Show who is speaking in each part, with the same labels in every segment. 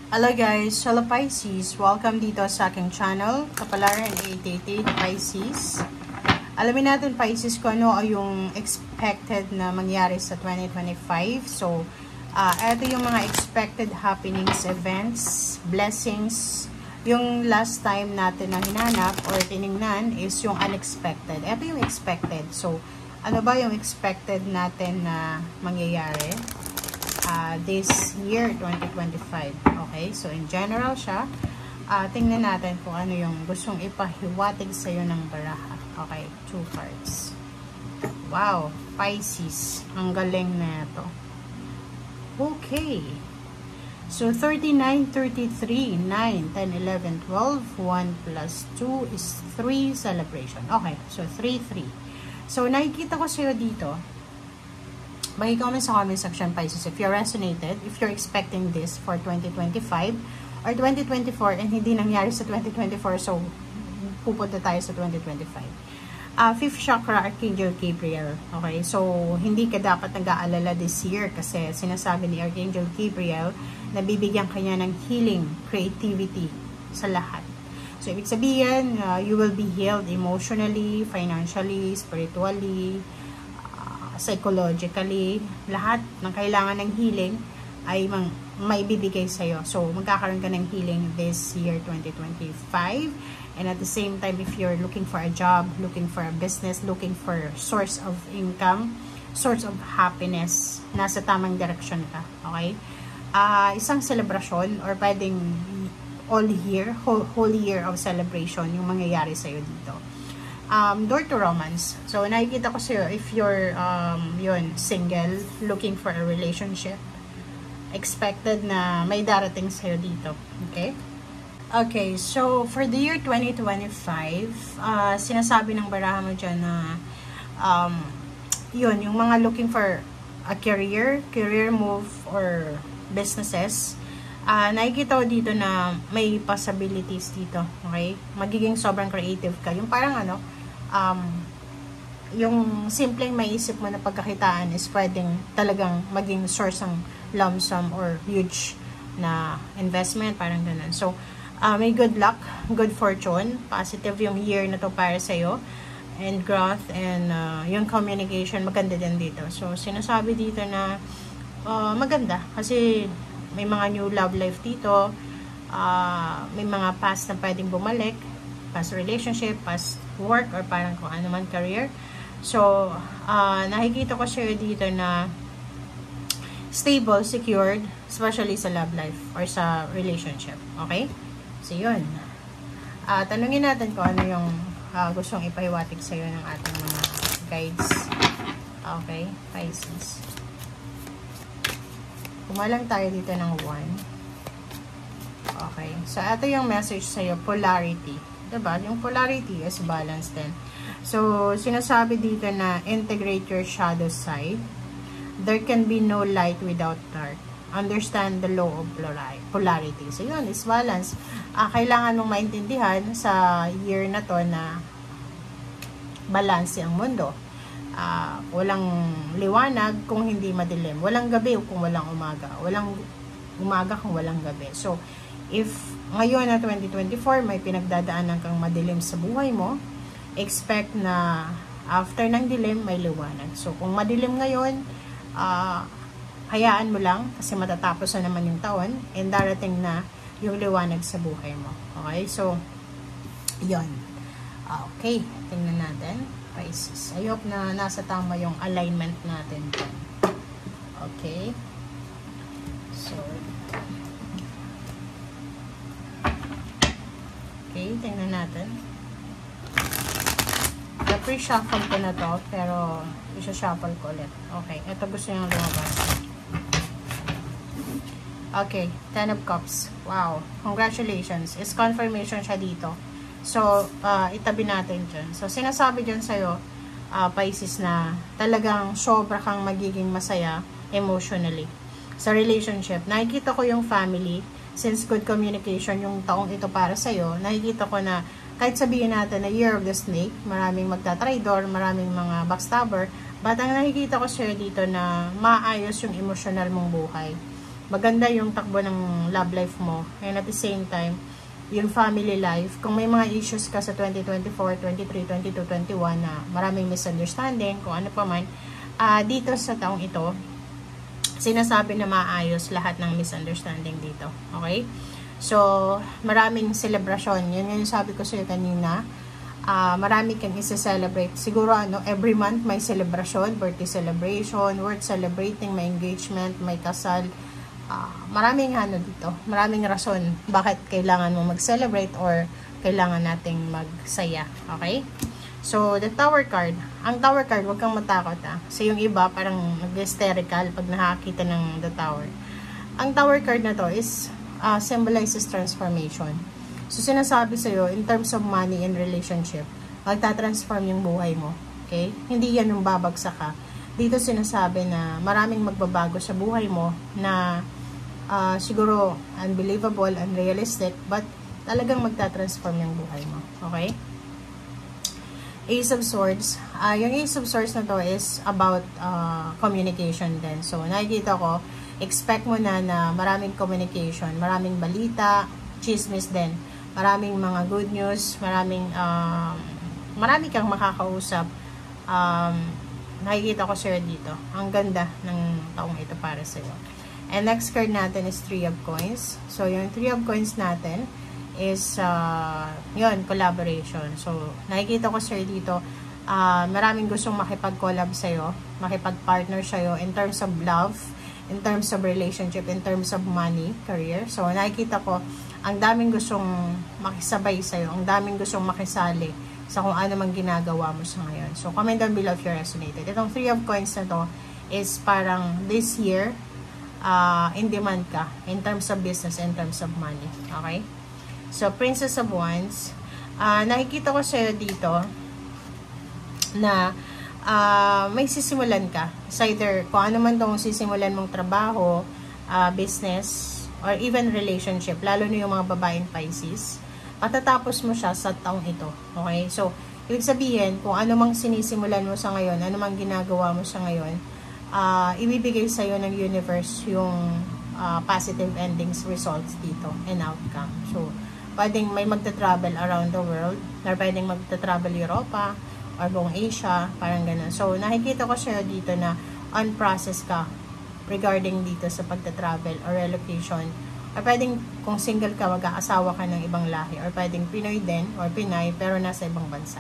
Speaker 1: Hello guys, hello Pisces. Welcome dito sa aking channel, Kapalaran 888 Pisces. Alamin natin Pisces kung ano ay yung expected na mangyari sa 2025. So, ito yung mga expected happenings, events, blessings. Yung last time natin na hinanap or tiningnan is yung unexpected. Ito yung expected. So, ano ba yung expected natin na mangyayari this year 2025? Okay, so in general siya. Tingnan natin kung ano yung gustong ipahiwatig sa'yo ng baraha. Okay, 2 cards. Wow, Pisces. Ang galing na ito. Okay. So, 39, 33, 9, 10, 11, 12, 1 plus 2 is 3 celebration. Okay, so 3, 3. So, nakikita ko sa'yo dito. Mag-comment sa comment section, Pisces, if you resonated, if you're expecting this for 2025 or 2024 and hindi nangyari sa 2024, so pupunta tayo sa 2025. Fifth chakra, Archangel Gabriel. Okay, so hindi ka dapat nag-aalala this year kasi sinasabi ni Archangel Gabriel na bibigyan kanya ng healing, creativity sa lahat. So, ibig sabihin, you will be healed emotionally, financially, spiritually, psychologically, lahat ng kailangan ng healing ay may bibigay sa'yo. So, magkakaroon ka ng healing this year, 2025. And at the same time, if you're looking for a job, looking for a business, looking for source of income, source of happiness, nasa tamang direction ka. Okay? Isang celebration or pwedeng all year, whole year of celebration yung mangyayari sa'yo dito. Door to romance. So, nakikita ko sa'yo, if you're, single, looking for a relationship, expected na may darating sa'yo dito. Okay? Okay, so, for the year 2025, sinasabi ng baraha mo dyan na, yung mga looking for a career move, or businesses, nakikita ko dito na may possibilities dito. Okay? Magiging sobrang creative ka. Yung parang yung simpleng maisip mo na pagkakitaan is pwedeng talagang maging source ng lump sum or huge na investment, parang ganun. So, may good luck, good fortune, positive yung year na to para sa'yo, and growth, and yung communication, maganda din dito. So, sinasabi dito na maganda, kasi may mga new love life dito, may mga past na pwedeng bumalik, past relationship, past work, or parang kung ano man career. So, nakikita ko siya dito na stable, secured, especially sa love life or sa relationship. Okay? So, yun. Tanungin natin kung ano yung gustong ipahiwatig sa'yo ng ating mga guides. Okay? Pisces. Kumalang tayo dito ng 1. Okay. So, ito yung message sa'yo, polarity. Diba? Yung polarity is balance din. So, sinasabi dito na integrate your shadow side. There can be no light without dark. Understand the law of polarity. So, yun, is balance. Kailangan mong maintindihan sa year na to na balance ang mundo. Walang liwanag kung hindi madilim. Walang gabi kung walang umaga. Walang umaga kung walang gabi. So, if ngayon na 2024, may pinagdadaanan kang madilim sa buhay mo, expect na after ng dilim, may liwanag. So, kung madilim ngayon, hayaan mo lang kasi matatapos na naman yung taon and darating na yung liwanag sa buhay mo. Okay? So, yun. Okay. Tingnan natin. Pisces. I hope na nasa tama yung alignment natin. Okay. So, okay, tingnan natin. Na-pre-shuffle ko na to, pero isa-shuffle ko ulit. Okay, ito gusto nyo lumabas. Okay, 10 of Cups. Wow, congratulations. It's confirmation siya dito. So, itabi natin dyan. So, sinasabi dyan sa'yo, Pisces, na talagang sobra kang magiging masaya emotionally sa relationship. Nakikita ko yung family, since good communication yung taong ito para sa'yo, nakikita ko na kahit sabihin natin na year of the snake, maraming magtatraidor, maraming mga backstabber, but ang nakikita ko sa'yo dito na maayos yung emotional mong buhay. maganda yung takbo ng love life mo. And at the same time, yung family life, kung may mga issues ka sa 2024, 23, 22, 21 na maraming misunderstanding, kung ano pa man, dito sa taong ito, sinasabi na maayos lahat ng misunderstanding dito. Okay? So, maraming celebration. Yun yung sabi ko sa'yo kanina. Marami kang isa-celebrate. Siguro every month may celebration, birthday celebration, worth celebrating, may engagement, may kasal. Maraming dito. Maraming rason bakit kailangan mo mag-celebrate or kailangan nating magsaya. Okay? So, the Tower card. Ang Tower card, huwag kang matakot So, yung iba, parang nag-hysterical pag nakakita ng the Tower. Ang Tower card na to is symbolizes transformation. So, sinasabi sa'yo, in terms of money and relationship, magta-transform yung buhay mo. Okay? Hindi yan yung babagsak ka. Dito sinasabi na maraming magbabago sa buhay mo na siguro unbelievable, unrealistic, but talagang magta-transform yung buhay mo. Okay? Ace of Swords. Yung Ace of Swords na to is about communication din. So, nakikita ko, expect mo na maraming communication, maraming balita, chismis din. Maraming mga good news, marami kang makakausap. Nakikita ko share dito. Ang ganda ng taong ito para sa iyo. And next card natin is 3 of Coins. So, yung 3 of Coins natin is, yun, collaboration. So, nakikita ko share dito, maraming gustong makipag-collab sa'yo, makipag-partner sa'yo in terms of love, in terms of relationship, in terms of money, career. So, nakikita ko, ang daming gustong makisabay sa'yo, ang daming gustong makisali sa kung ano mang ginagawa mo sa ngayon. So, comment down below if you resonated. Itong 3 of Coins na to is parang this year, in demand ka, in terms of business, in terms of money. Okay? So, Princess of Wands, nakikita ko sa'yo dito na may sisimulan ka. It's either kung ano man itong sisimulan mong trabaho, business, or even relationship, lalo na yung mga babaeng Pisces, matatapos mo siya sa taong ito. Okay? So, ibig sabihin, kung ano mang sinisimulan mo sa ngayon, ano mang ginagawa mo sa ngayon, ibibigay sa'yo ng universe yung positive endings, results dito, and outcome. So, pwedeng may magta-travel around the world, or pwedeng magta-travel Europa, or buong Asia, parang ganun. So, nakikita ko siya dito na on process ka regarding dito sa pagta-travel or relocation. Or pwedeng kung single ka, mag-aasawa ka ng ibang lahi. Or pwedeng Pinoy din, or Pinay, pero nasa ibang bansa.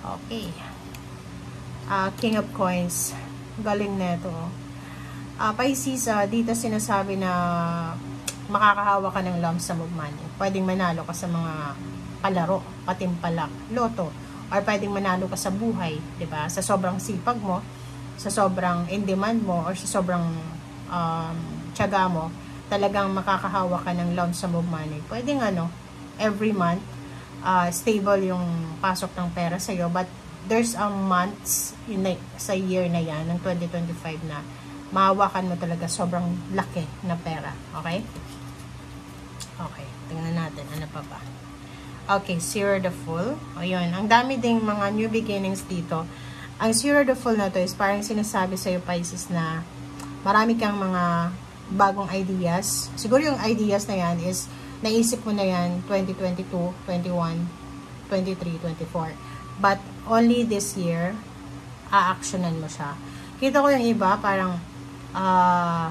Speaker 1: Okay. King of Coins. Galing neto. Pisces, dito sinasabi na makakahawa ka ng lump sum of money. Pwedeng manalo ka sa mga palaro, patimpalak, loto. Or pwedeng manalo ka sa buhay, di ba? Sa sobrang sipag mo, sa sobrang in-demand mo, or sa sobrang tiyaga mo, talagang makakahawa ka ng lump sum of money. Pwedeng every month, stable yung pasok ng pera sa'yo, but there's a months sa year na yan, ng 2025 na, mahawakan mo talaga sobrang laki na pera. Okay? Okay, tingnan natin, ano pa ba? Okay, Zero the Fool. Ayun, ang dami ding mga new beginnings dito. Ang Zero the Fool na to is parang sinasabi sa'yo, Pisces, na marami kang mga bagong ideas. Siguro yung ideas na yan is, naisip mo na yan 2022, 21, 23, 24. But only this year, a-actionan mo siya. Kita ko yung iba, parang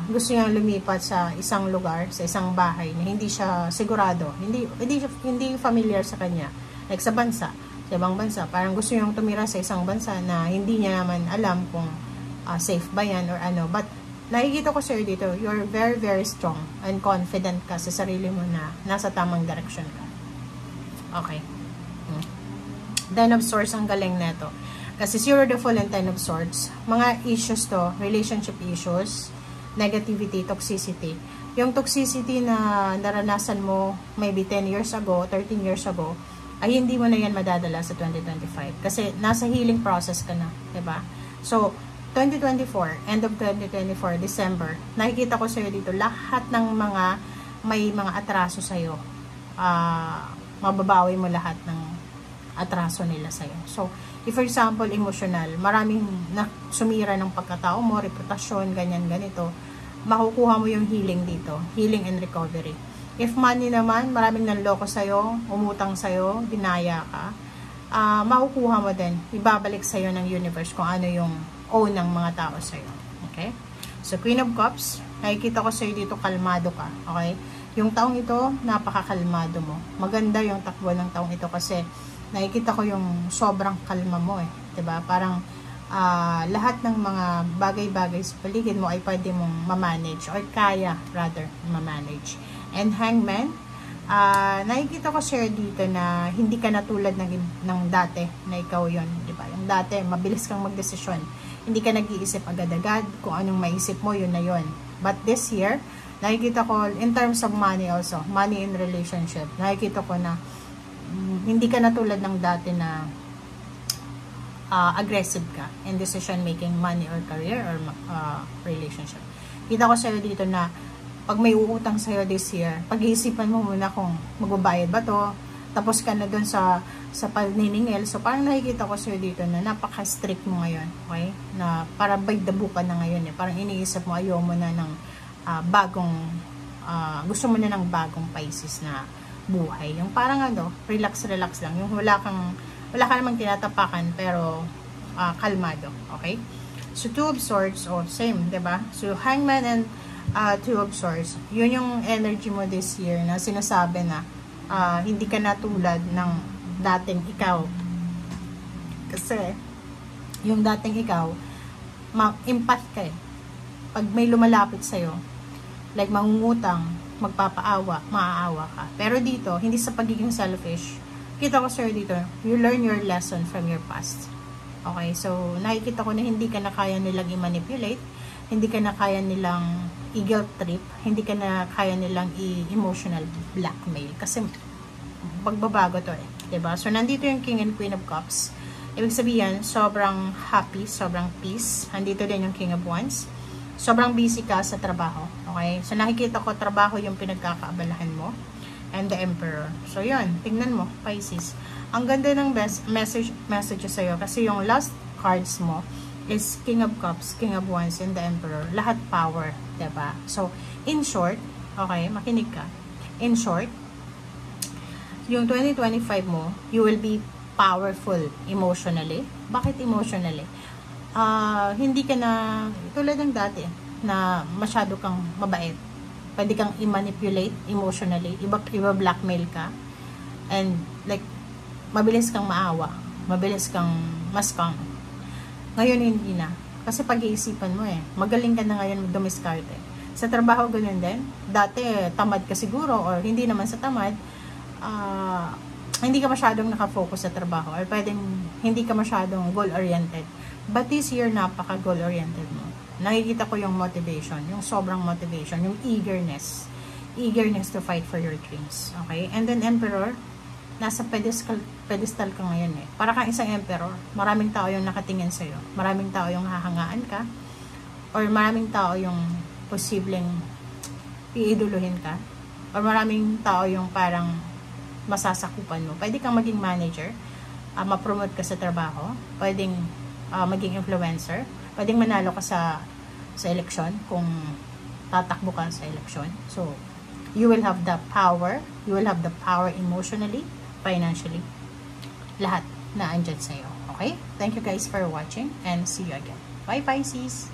Speaker 1: gusto niyang lumipat sa isang lugar, sa isang bahay na hindi siya sigurado, hindi familiar sa kanya, like sa bansa, sa ibang bansa, parang gusto niyang tumira sa isang bansa na hindi niya naman alam kung safe ba yan or ano. But nakikita ko sir dito, you're very very strong and confident ka sa sarili mo na nasa tamang direction ka. Okay. Ten of Swords, ang galing neto. Kasi Zero the Fool and Ten of Swords, mga issues to, relationship issues, negativity, toxicity. Yung toxicity na naranasan mo maybe 10 years ago, 13 years ago, ay hindi mo na yan madadala sa 2025. Kasi nasa healing process ka na, diba? So, 2024, end of 2024, December, nakikita ko sa'yo dito, lahat ng may mga atraso sa'yo, mababawi mo lahat ng atraso nila sa'yo. So, if for example, emotional, maraming sumira ng pagkatao mo, reputasyon, ganyan, ganito, makukuha mo yung healing dito. Healing and recovery. If money naman, maraming nanloko sa'yo, umutang sa'yo, dinaya ka, makukuha mo din. Ibabalik sa'yo ng universe kung ano yung own ng mga tao sa'yo. Okay? So, Queen of Cups, nakikita ko sa'yo dito, kalmado ka. Okay? Yung taong ito, napakakalmado mo. Maganda yung takbo ng taong ito kasi nakikita ko yung sobrang kalma mo eh. 'Di ba? Parang lahat ng mga bagay-bagay sa paligid mo ay pwede mong ma-manage or kaya rather ma-manage. And Hangman, nakikita ko sa'yo dito na hindi ka na tulad ng dati na ikaw yon, 'di ba? Yung dati, mabilis kang magdesisyon. Hindi ka nag-iisip agad-agad kung anong maisip mo, yun na yun. But this year, nakikita ko in terms of money also, money in relationship, nakikita ko na hindi ka na tulad ng dati na aggressive ka in decision making, money or career or relationship. Kita ko sa'yo dito na pag may uutang sa'yo this year, pag-iisipan mo muna kung magbabayad ba to, tapos ka na dun sa paniningil. So parang nakikita ko sa'yo dito na napaka-strict mo ngayon, okay? Na para by the book ka na ngayon eh. Parang iniisip mo, ayaw mo na ng gusto mo na ng bagong Pisces na buhay. Yung parang relax lang. Yung wala ka namang tinatapakan pero kalmado, okay? So Two of Swords, same, 'di ba? So Hangman and Two of Swords, yun yung energy mo this year na sinasabi na hindi ka na tulad ng dating ikaw. Kasi yung dating ikaw, ma-empath ka eh. Pag may lumalapit sa'yo, like mangungutang, magpapaawa, maaawa ka. Pero dito, hindi sa pagiging selfish, kita ko sir dito, you learn your lesson from your past. Okay, so nakikita ko na hindi ka na kaya nilang i-manipulate, hindi ka na kaya nilang i-guilt trip, hindi ka na kaya nilang i-emotional blackmail. Kasi pagbabago to eh, 'di ba? So nandito yung King and Queen of Cups. Ibig sabihin, sobrang happy, sobrang peace. Nandito din yung King of Wands. Sobrang busy ka sa trabaho. Okay? So, nakikita ko, trabaho yung pinagkakaabalahan mo. And the Emperor. So, yun. Tingnan mo, Pisces. Ang ganda ng message sa'yo. Kasi yung last cards mo is King of Cups, King of Wands, and the Emperor. Lahat power. Diba? So, in short, okay, makinig ka. In short, yung 2025 mo, you will be powerful emotionally. Bakit emotionally? Hindi ka na tulad ng dati na masyado kang mabait. Pwede kang i-manipulate emotionally, iba blackmail ka, and like mabilis kang maawa, mabilis kang maskang. Ngayon hindi na, kasi pag-iisipan mo eh, magaling ka na ngayon dumiskarte. Sa trabaho ganun din, dati tamad ka siguro, or hindi naman sa tamad, hindi ka masyadong nakafocus sa trabaho, or pwedeng hindi ka masyadong goal-oriented. But this year, napaka-goal-oriented mo. Nakikita ko yung motivation, yung sobrang motivation, yung eagerness to fight for your dreams. Okay? And then Emperor, nasa pedestal ka ngayon eh. Para kang isang Emperor, maraming tao yung nakatingin sa'yo. Maraming tao yung hahangaan ka. Or maraming tao yung posibleng iiduluhin ka. Or maraming tao yung parang masasakupan mo. Pwede kang maging manager, ma-promote ka sa trabaho, pwedeng maging influencer, pwedeng manalo ka sa eleksyon kung tatakbo ka sa eleksyon. So, you will have the power, emotionally, financially, lahat na andyan sa'yo. Okay? Thank you guys for watching and see you again. Bye, Pisces!